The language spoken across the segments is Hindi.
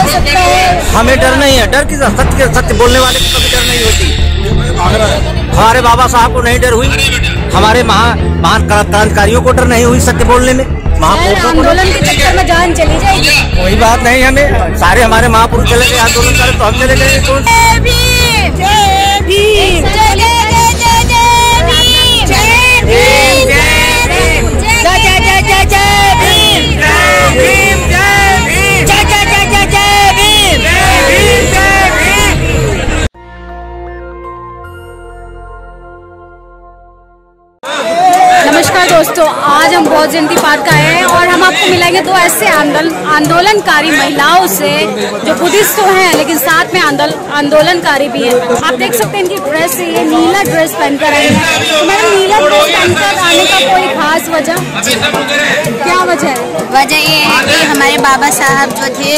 सकता है? हमें डर नहीं है। डर की सत्य बोलने वाले को कभी डर नहीं होती। हमारे बाबा साहब को नहीं डर हुई, हमारे महान क्रांतिकारियों को डर नहीं हुई सत्य बोलने में। आंदोलन के चक्कर में जान चली जाएगी। कोई बात नहीं, हमें सारे हमारे महापुरुष चले गए आंदोलन करे तो हम चले गए। नमस्कार दोस्तों, आज हम बौद्ध जयंती पार्क आए हैं और हम आपको मिलेंगे दो ऐसे आंदोलनकारी महिलाओं से जो बुद्धिस्ट तो हैं लेकिन साथ में आंदोलनकारी भी हैं। आप देख सकते हैं इनकी ड्रेस, ये नीला ड्रेस पहनकर आई है। तो मैडम, नीला ड्रेस पहनकर आने का कोई खास वजह, क्या वजह है? वजह ये है कि हमारे बाबा साहब जो थे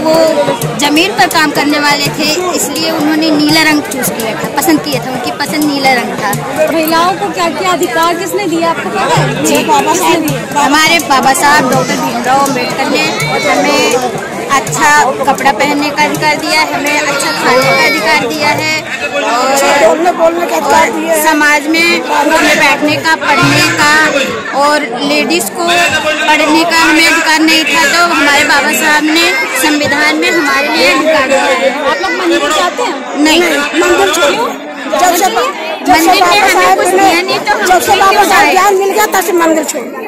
वो जमीन पर काम करने वाले थे, इसलिए उन्होंने नीला रंग चूज किया था, पसंद किया था, उनकी पसंद नीला रंग था। महिलाओं को क्या क्या अधिकार किसने दिया आपको पता है? जी, हमारे बाबा साहब डॉक्टर भीमराव अम्बेडकर ने हमें अच्छा कपड़ा पहनने का अधिकार दिया है, हमें अच्छा खाने का अधिकार दिया है और समाज में उठने बैठने का, पढ़ने का, और लेडीज को पढ़ने का हमें अधिकार नहीं था, तो हमारे बाबा साहब ने संविधान में हमारे लिए अधिकार दिया है। आप लोग मंदिर जाते हैं? नहीं, मंदिर छोड़ो। मंदिर में हमें कुछ दिया नहीं, तो जब से बाबा साहब ज्ञान मिल गया तब से मंदिर छोड़ दिया।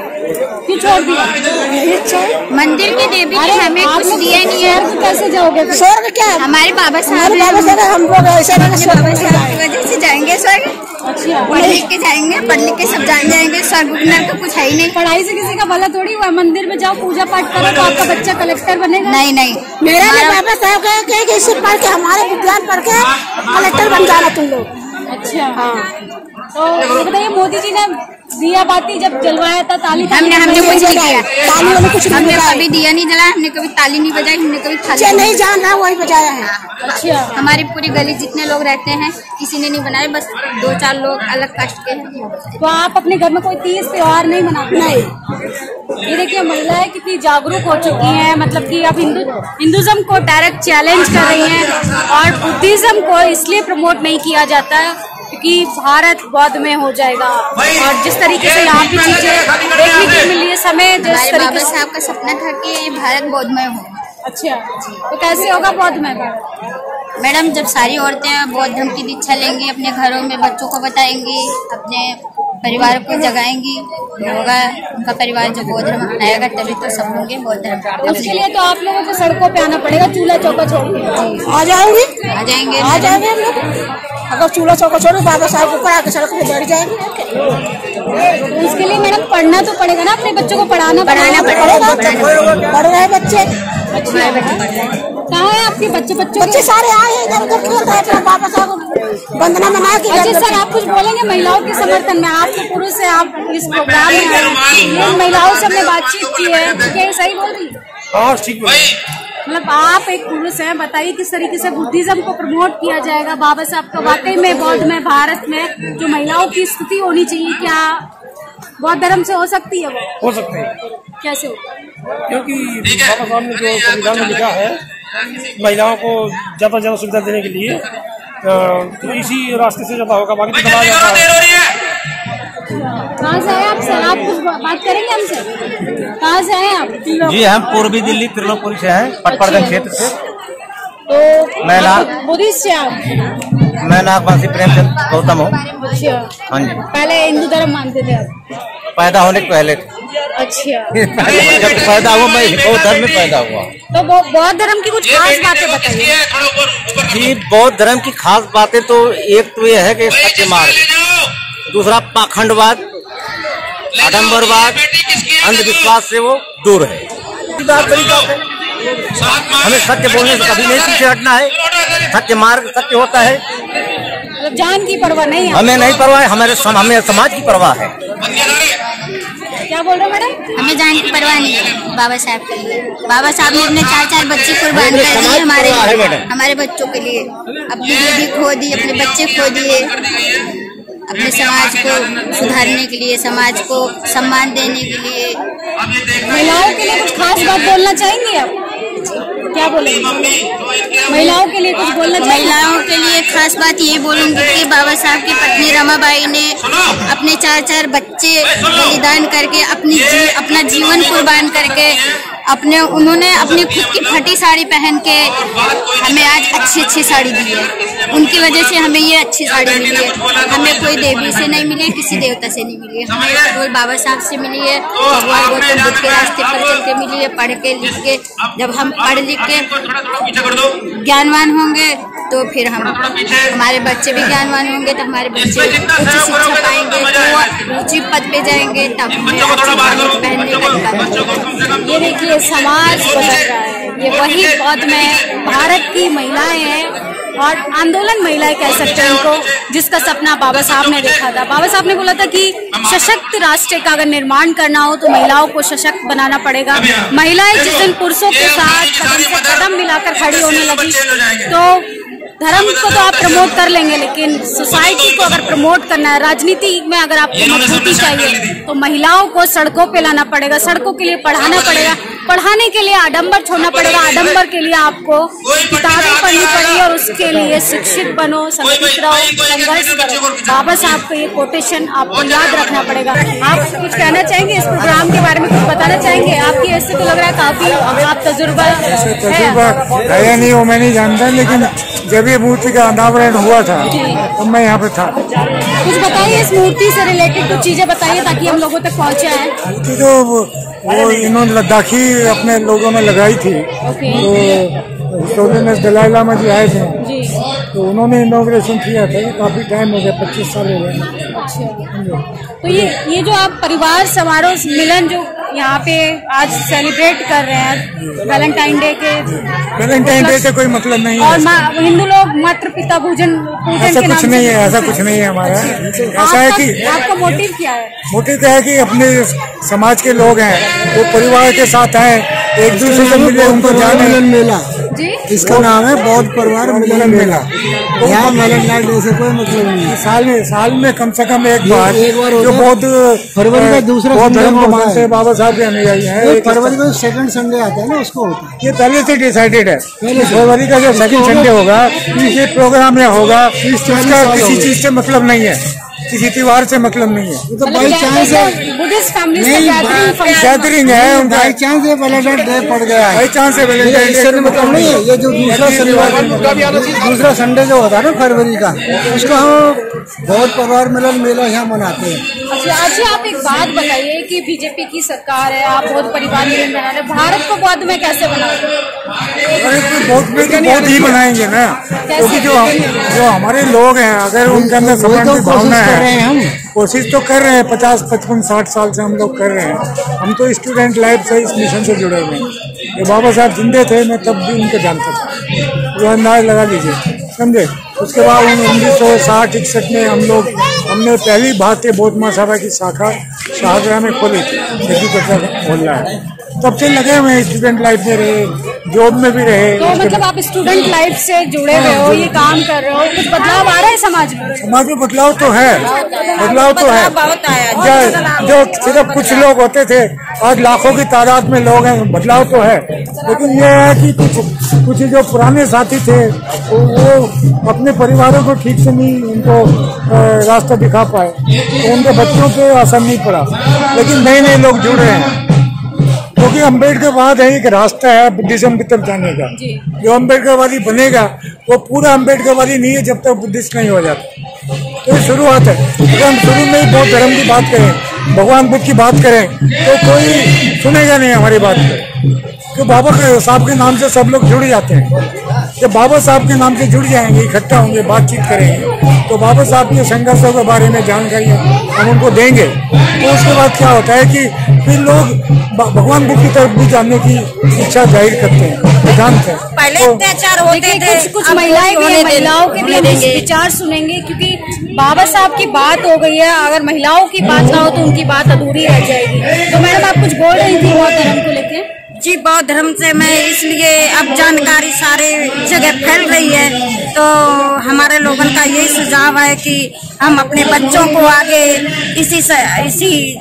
मंदिर की देवी ने हमें कुछ दिया नहीं है, तो कैसे जाओगे? स्वर्ग क्या है? हमारे बाबा साहब हम लोग ऐसे बाबा साहब की वजह से जाएंगे स्वर्ग। अच्छा, पढ़ लिख के जाएंगे, पढ़ लिख के सब जान जाएंगे स्वर्ग तो कुछ है ही नहीं। पढ़ाई से किसी का भला थोड़ी हुआ। मंदिर में जाओ, पूजा पाठ करो तो आपका बच्चा कलेक्टर बनेगा? नहीं नहीं, मेरा बाबा साहब कहे कि इसे पढ़ के, हमारे विज्ञान पढ़ के कलेक्टर बन जाना तुम लोग। अच्छा, हाँ। तो बताइए, मोदी जी ने दिया बाती जब जलवाया था ताली, हमने कुछ नहीं दिया, हमने कभी दिया नहीं जलाया, हमने कभी ताली नहीं बजाई, हमने कभी थाली नहीं जान रहा वही बजाया है। अच्छा, हमारी पूरी गली जितने लोग रहते हैं किसी ने नहीं बनाए, बस 2-4 लोग अलग कास्ट के हैं। तो आप अपने घर में कोई तीज त्योहार नहीं मनाते? नहीं। ये देखिए, महिलाएं कितनी जागरूक हो चुकी हैं, मतलब कि अब हिंदुज्म को डायरेक्ट चैलेंज कर रही हैं और बुद्धिज्म को इसलिए प्रमोट नहीं किया जाता है क्योंकि भारत बौद्ध में हो जाएगा। और जिस तरीके से यहाँ की चीजें देखने को मिली है, समय जिस तरीके बाबा साहब का सपना था कि भारत बौद्धमय हो। अच्छा, तो कैसे होगा बौद्धमय? मैडम, जब सारी औरतें बौद्ध धर्म की दीक्षा लेंगी, अपने घरों में बच्चों को बताएंगी, अपने परिवार को जगाएंगी, होगा उनका परिवार जो बौद्ध धर्म अपनाएगा तभी तो सब होंगे बौद्ध धर्म। उसके लिए तो आप लोगों को सड़कों पे आना पड़ेगा, चूल्हा चौका छोड़ के। आ जाएंगे हम लोग। अगर चूल्हा चौका छोड़ो, बाबा साहब को पढ़ा के सड़क पे बैठ जाएंगे। उसके लिए मैडम पढ़ना तो पड़ेगा ना, अपने बच्चों को पढ़ाना पड़ेगा। पढ़ रहे बच्चे। अच्छा, कहाँ है आपके बच्चे सारे आए हैं इधर उधर खेल रहे हैं, बाबा साहब वंदना मना के। अच्छा सर, आप कुछ बोलेंगे महिलाओं के समर्थन में? आप तो पुरुष है, आप इस प्रोग्राम में महिलाओं से हमने बातचीत की है, क्या सही बोल रही है? हाँ, ठीक है। मतलब आप एक पुरुष हैं, बताइए किस तरीके से बुद्धिज्म को प्रमोट किया जाएगा? बाबा साहब का वाकई में बौद्ध में, भारत में जो महिलाओं की स्थिति होनी चाहिए, क्या बौद्ध धर्म से हो सकती है? वो हो सकती है। कैसे हो? क्योंकि बाबा साहब ने जो संविधान में लिखा है महिलाओं को ज्यादा ज्यादा सुविधा देने के लिए, तो इसी रास्ते से ज्यादा होगा, बाकी तो दबाया जाता है। कहाँ से आए आप सर? आप कुछ बात करेंगे हमसे? कहाँ से आए आप? जी, हम पूर्वी दिल्ली त्रिलोकपुरी से हैं, पटपर्दन क्षेत्र से। तो मैं बुद्धिस्ट से आप? मैं नागवासी प्रेमचंद गौतम हूँ। अच्छा, हाँ जी। पहले हिंदू धर्म मानते थे आप? पैदा होने के पहले। अच्छा, जब पैदा हुआ मैं बौद्ध धर्म में पैदा हुआ। तो बौद्ध धर्म की कुछ खास बातें बताइए। जी, बौद्ध धर्म की खास बातें तो एक तो ये है कि सत्य मार्ग, दूसरा पाखंडवाद, आडम्बरवाद, अंधविश्वास से वो दूर है। हमें सत्य बोलने से कभी नहीं पीछे हटना है। सत्य मार्ग सत्य होता है। मतलब जान की परवाह नहीं है? हमें नहीं परवाह है, हमें समाज की परवाह है। क्या बोल रहे हो मैडम? हमें जान की परवाह नहीं है बाबा साहब के लिए। बाबा साहब ने अपने 4 बच्चे कुर्बान कर दिए हमारे बच्चों के लिए, अपनी बीवी खो दी, अपने बच्चे खो दिए, अपने समाज को सुधारने के लिए, समाज को सम्मान देने के लिए। महिलाओं के लिए कुछ खास बात बोलना चाहेंगी आप? क्या बोलेंगे? महिलाओं के लिए कुछ बोलना चाहिए? महिलाओं के लिए खास बात ये बोलूंगी कि बाबा साहब की पत्नी रमाबाई ने अपने 4 बच्चे बलिदान करके अपना जीवन कुर्बान करके उन्होंने अपनी खुद की फटी साड़ी पहन के हमें आज अच्छी साड़ी दी है। उनकी वजह से हमें ये अच्छी साड़ी मिली है। हमें कोई देवी से नहीं मिली है, किसी देवता से नहीं मिली है, हमें केवल बाबा साहब से मिली है। भगवान गौतम बुद्ध के रास्ते पर चल के मिली है। पढ़ के लिख के जब हम पढ़ लिख के ज्ञानवान होंगे तो फिर हमारे बच्चे भी ज्ञानवान होंगे, तो हमारे बच्चे उच्च शिक्षा पाएंगे, तो ऊंची पद पे जाएंगे, तब हमें पहनने का। ये देखिए समाज बदल रहा है। ये वही बौद्ध में भारत की महिलाएं हैं और आंदोलन महिलाएं कह सकते हैं इनको, जिसका सपना बाबा साहब ने देखा था। बाबा साहब ने बोला था कि सशक्त राष्ट्र का अगर निर्माण करना हो तो महिलाओं को सशक्त बनाना पड़ेगा। महिलाएं जिस दिन पुरुषों के साथ कदम से कदम मिलाकर खड़ी होने लगी, तो धर्म को तो आप प्रमोट कर लेंगे, लेकिन सोसाइटी को अगर प्रमोट करना है, राजनीति में अगर आपको मजबूती चाहिए तो महिलाओं को सड़कों पे लाना पड़ेगा, सड़कों के लिए पढ़ाना पड़ेगा, पढ़ाने के लिए आडंबर छोड़ना पड़ेगा, आडंबर के लिए आपको किताबें पढ़नी पड़ेगी और उसके लिए शिक्षित बनो, संगठित रहो, संघर्ष करो। बाबा साहब का ये कोटेशन आपको याद रखना पड़ेगा। आप कुछ कहना चाहेंगे इस प्रोग्राम के बारे में, कुछ बताना चाहेंगे? आपकी ऐसे तो लग रहा है काफी आप तजुर्बा है नहीं, वो मैं नहीं जानता, लेकिन जब ये मूर्ति का अनावरण हुआ था तब मैं यहाँ पे था। कुछ बताइए इस मूर्ति से रिलेटेड कुछ चीजें बताइए ताकि हम लोगों तक पहुँचे हैं। मूर्ति तो वो इन्होंने लद्दाखी अपने लोगों में लगाई थी, तो हिस्टोरियन दलाई लामा जी आए थे, तो उन्होंने इनॉग्रेशन किया था। काफी टाइम हो गया, 25 साल हो गए। तो ये जो आप परिवार समारोह मिलन जो यहाँ पे आज सेलिब्रेट कर रहे हैं वैलेंटाइन डे से कोई मतलब नहीं है। और हिंदू लोग मातृ पिता पूजन ऐसा कुछ नहीं है, ऐसा कुछ नहीं है हमारा। ऐसा है कि आपका मोटिव क्या है? मोटिव क्या है कि अपने समाज के लोग हैं वो परिवार के साथ आए, एक दूसरे से मिले, उनको जाने। मेला जी, इसका नाम है बौद्ध परिवार मिलन मेला। यहाँ वैलेंटाइन डे से कोई मतलब नहीं है। साल में कम से कम एक बार जो बौद्ध फरवरी का दूसरा धर्म को मानते हैं, बाबा साहब के अनुयायी हैं, फरवरी का सेकंड संडे आता है ना, उसको होता है। ये पहले से डिसाइडेड है, फरवरी का जो सेकंड संडे होगा ये प्रोग्राम में होगा। इसका किसी चीज से मतलब नहीं है, किसी त्योहार से मतलब नहीं है। तो बाई चांस गैदरिंग है, उनका बाई चांस वैलेंटाइन डे पड़ गया है, बाई चांस से वैलेंटाइन डे मतलब नहीं है। ये जो दूसरा शनिवार दूसरा संडे जो होता है ना फरवरी का, उसको हम बौद्ध परिवार मिलन मेला यहाँ मनाते हैं। अच्छा, आप एक बात बताइए कि बीजेपी की सरकार है, आप बौद्ध परिवार मिलन मना रहे, भारत को बौद्ध में कैसे बनाओगे? बौद्ध में तो बौद्ध ही बनाएंगे ना, क्योंकि जो हमारे लोग हैं अगर उनके अंदर समाज की भावना है, हम कोशिश तो कर रहे हैं। 50, 55, 60 साल से हम लोग कर रहे हैं। हम तो स्टूडेंट लाइफ से इस मिशन से जुड़े हुए हैं। ये बाबा साहब जिंदे थे, मैं तब भी उनको जानता था, वो अंदाज लगा लीजिए, समझे। उसके बाद 1960-61 में हमने पहली भारतीय बौद्ध महासभा की शाखा शाहजहाँ में खोली थी, मोहल्ला है। तब से लगे हुए स्टूडेंट लाइफ में रहे, जॉब में भी रहे। तो मतलब आप स्टूडेंट लाइफ से जुड़े हुए हो, ये काम कर रहे हो, कुछ बदलाव आ रहा है समाज में? समाज में बदलाव तो है, बदलाव तो है। जो सिर्फ कुछ लोग होते थे, आज लाखों की तादाद में लोग हैं, बदलाव तो है। लेकिन ये है कि कुछ जो पुराने साथी थे वो अपने परिवारों को ठीक से नहीं उनको रास्ता दिखा पाए, तो उनके बच्चों पे असर नहीं पड़ा। लेकिन नए नए लोग जुड़ रहे हैं, क्योंकि अम्बेडकरवाद है एक रास्ता है बुद्धिज्म की तरफ जाने का। जो अम्बेडकरवादी बनेगा वो पूरा अम्बेडकरवादी नहीं है जब तक बुद्धिस्ट नहीं हो जाता। तो ये शुरुआत है। अगर हम शुरू में ही बौद्ध धर्म की बात करें, भगवान बुद्ध की बात करें, तो कोई सुनेगा नहीं हमारी बात को। तो बाबा साहब के नाम से सब लोग जुड़ जाते हैं। जब बाबा साहब के नाम से जुड़ जाएंगे, इकट्ठा होंगे, बातचीत करेंगे, तो बाबा साहब के संघर्षों के बारे में जानकारी हम उनको देंगे। तो उसके बाद क्या होता है कि फिर लोग भगवान बुद्ध की तरफ भी जानने की इच्छा जाहिर करते हैं, जानते हैं। पहले अत्याचार होते थे, कुछ महिलाएं भी, महिलाओं के भी विचार सुनेंगे, क्योंकि बाबा साहब की बात हो गई है। अगर महिलाओं की बात ना हो तो उनकी बात अधूरी रह जाएगी। तो मैडम आप कुछ बोल रही थी बौद्ध धर्म को लेके? जी बौद्ध धर्म से मैं इसलिए अब जानकारी सारे जगह फैल रही है, तो हमारे लोगों का यही सुझाव है कि हम अपने बच्चों को आगे इसी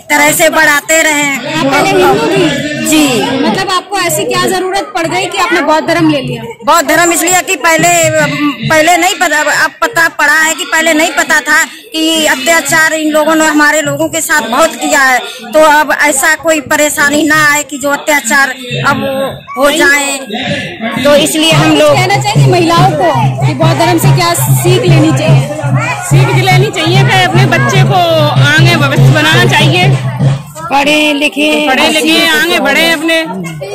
तरह से बढ़ाते रहें। आप पहले हिंदू थी? जी। मतलब आपको ऐसी क्या जरूरत पड़ गई कि आपने बौद्ध धर्म ले लिया? बौद्ध धर्म इसलिए कि पहले नहीं पता, अब पता पड़ा है कि पहले नहीं पता था कि अत्याचार इन लोगों ने हमारे लोगों के साथ बहुत किया है, तो अब ऐसा कोई परेशानी ना आए कि जो अत्याचार अब हो जाए, तो इसलिए हम लोग कहना चाहेंगे महिलाओं को कि बौद्ध धर्म से क्या सीख लेनी चाहिए? सीख लेनी चाहिए कि अपने बच्चे को आगे भविष्य बनाना चाहिए, पढ़े लिखे आगे बढ़े अपने।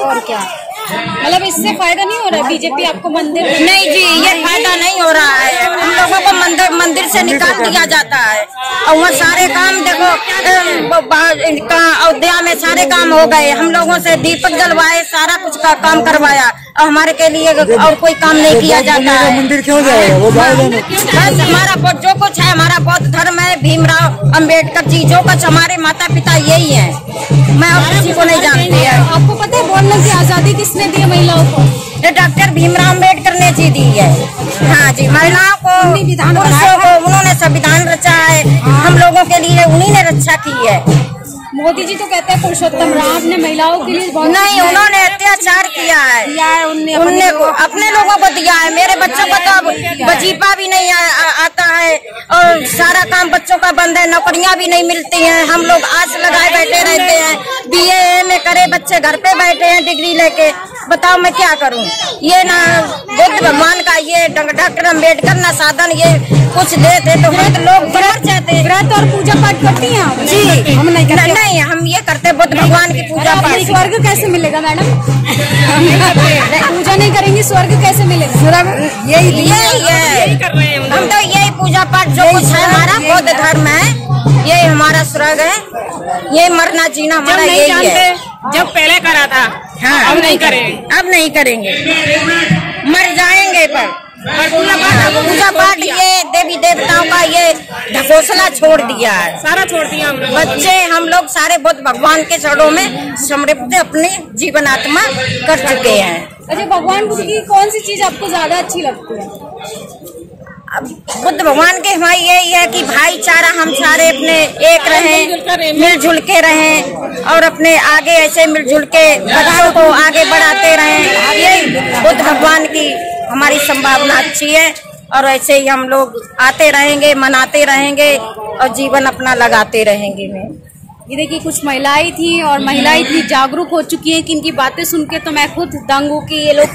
और क्या मतलब इससे फायदा नहीं हो रहा है? बीजेपी आपको मंदिर नहीं जी, ये फायदा नहीं हो रहा है। हम लोगों को मंदिर से निकाल दिया जाता है और वहाँ सारे काम देखो अयोध्या में सारे काम हो गए, हम लोगों से दीपक जलवाए, सारा कुछ का काम करवाया और हमारे के लिए और कोई काम नहीं किया जाता है। मंदिर क्यों जाएगा? वो बस हमारा जो कुछ है हमारा बौद्ध धर्म है, भीमराव अंबेडकर जी, जो कुछ हमारे माता पिता यही है, मैं और किसी को नहीं जानती है। आपको पता है बोलने की आजादी किसने दी महिलाओं को? ये डॉक्टर भीमराव अंबेडकर ने जी दी है। हाँ जी, महिलाओं को, पुरुषों को उन्होंने संविधान रचा है, हम लोगों के लिए उन्हीं ने रक्षा की है। मोदी जी तो कहते हैं पुरुषोत्तम राम ने महिलाओं के लिए बहुत नहीं, उन्होंने अत्याचार किया है, उनने अपने लोगों को दिया है। मेरे बच्चों को तो अब वजीफा भी नहीं आता है और सारा काम बच्चों का बंद है, नौकरियां भी नहीं मिलती हैं। हम लोग आस लगाए बैठे रहते हैं, BA में करे बच्चे घर पे बैठे हैं डिग्री लेके। बताओ मैं क्या करूं? ये ना बुद्ध भगवान का ये डॉक्टर अम्बेडकर ना साधन ये कुछ देते तो लोग मर जाते। व्रत और पूजा पाठ करती हैं आप? जी हम नहीं करते। नहीं, हम ये करते बुद्ध भगवान की पूजा पाठ। स्वर्ग कैसे मिलेगा मैडम? पूजा नहीं करेंगी स्वर्ग कैसे मिलेगा? स्वर्ग यही है, हम तो यही पूजा पाठ जो कुछ है हमारा बौद्ध धर्म है, यही हमारा स्वर्ग है, ये मरना जीना हमारा यही है। जब पहले करा था, हाँ, अब नहीं करेंगे, अब नहीं करेंगे, मर जाएंगे। पर पूजा पाठ ये देवी देवताओं का ये ढकोसला छोड़ दिया है, सारा छोड़ दिया हमने। बच्चे हम लोग सारे बुद्ध भगवान के चरणों में समर्पित अपनी जीवन आत्मा कर चुके हैं। अच्छा, भगवान बुद्ध की कौन सी चीज आपको ज्यादा अच्छी लगती है? अब बुद्ध भगवान के हमारी यही है कि भाईचारा, हम सारे अपने एक रहें, मिलजुल के रहें और अपने आगे ऐसे मिलजुल के बच्चों को आगे बढ़ाते रहें। यही बुद्ध भगवान की हमारी संभावना अच्छी है और ऐसे ही हम लोग आते रहेंगे, मनाते रहेंगे और जीवन अपना लगाते रहेंगे। मैं ये देखिए कुछ महिलाएं थी और महिलाएं इतनी जागरूक हो चुकी हैं कि इनकी बातें सुन के तो मैं खुद दंग हूँ कि ये लोग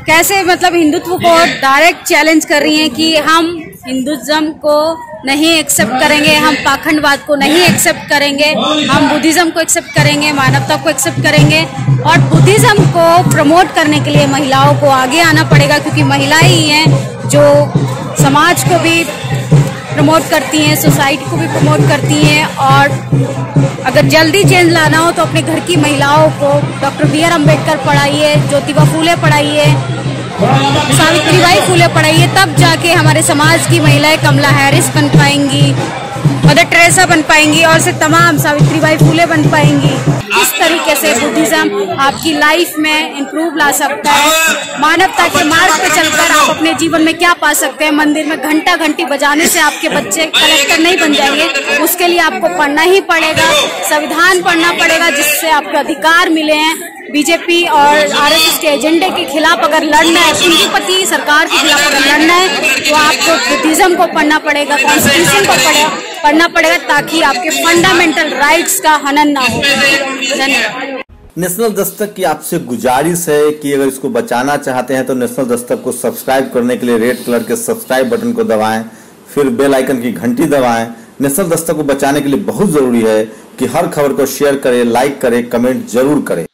कैसे मतलब हिंदुत्व को डायरेक्ट चैलेंज कर रही हैं कि हम हिंदुज्म को नहीं एक्सेप्ट करेंगे, हम पाखंडवाद को नहीं एक्सेप्ट करेंगे, हम बुद्धिज्म को एक्सेप्ट करेंगे, मानवता को एक्सेप्ट करेंगे। और बुद्धिज्म को प्रमोट करने के लिए महिलाओं को आगे आना पड़ेगा, क्योंकि महिलाएं ही हैं जो समाज को भी प्रमोट करती हैं, सोसाइटी को भी प्रमोट करती हैं। और अगर जल्दी चेंज लाना हो तो अपने घर की महिलाओं को डॉक्टर BR अम्बेडकर पढ़ाइए, ज्योतिबा फूले पढ़ाइए, सावित्रीबाई फूले पढ़ाइए, तब जाके हमारे समाज की महिलाएं कमला हैरिस बन पाएंगी, मदर टेरेसा बन पाएंगी और से तमाम सावित्रीबाई फूले बन पाएंगी। इस तरीके से बुद्धिज्म आपकी लाइफ में इम्प्रूव ला सकता है। मानवता के मार्ग पे चलकर आप अपने जीवन में क्या पा सकते हैं? मंदिर में घंटा घंटी बजाने से आपके बच्चे कलेक्टर नहीं बन जाएंगे, उसके लिए आपको पढ़ना ही पड़ेगा, संविधान पढ़ना पड़ेगा जिससे आपको अधिकार मिले हैं। बीजेपी और RSS के एजेंडे के खिलाफ अगर लड़ना है, पूंजीपति सरकार के खिलाफ अगर लड़ना है तो आपको बुद्धिज्म को पढ़ना पड़ेगा, कॉन्स्टिट्यूशन को पढ़ना पड़ेगा, ताकि आपके फंडामेंटल राइट्स का हनन ना हो। धन्यवाद। नेशनल दस्तक की आपसे गुजारिश है कि अगर इसको बचाना चाहते हैं तो नेशनल दस्तक को सब्सक्राइब करने के लिए रेड कलर के सब्सक्राइब बटन को दबाएं, फिर बेल आइकन की घंटी दबाएं। नेशनल दस्तक को बचाने के लिए बहुत जरूरी है कि हर खबर को शेयर करें, लाइक करें, कमेंट जरूर करें।